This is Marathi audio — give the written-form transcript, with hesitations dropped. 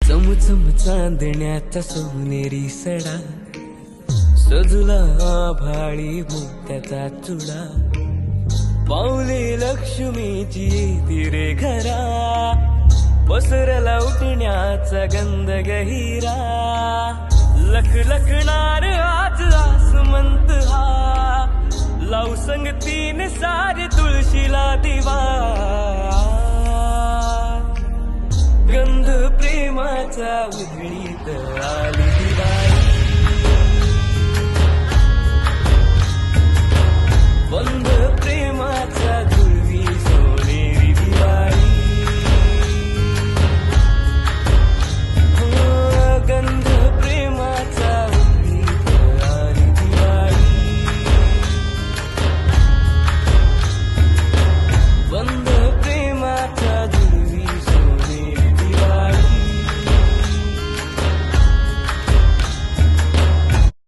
चमचम चांदण्याचा सोनेरी सडा, सजला आभाळी मोत्याचा चुडा, पाऊले लक्ष्मीची येती रे घरा, पसरला उठण्याचा गंध गहिरा, लख लखणार आज आसमंत हा, लावू संगतीने सारे तुळशीला दिवा, गंध प्रेमाचा उधळीत आली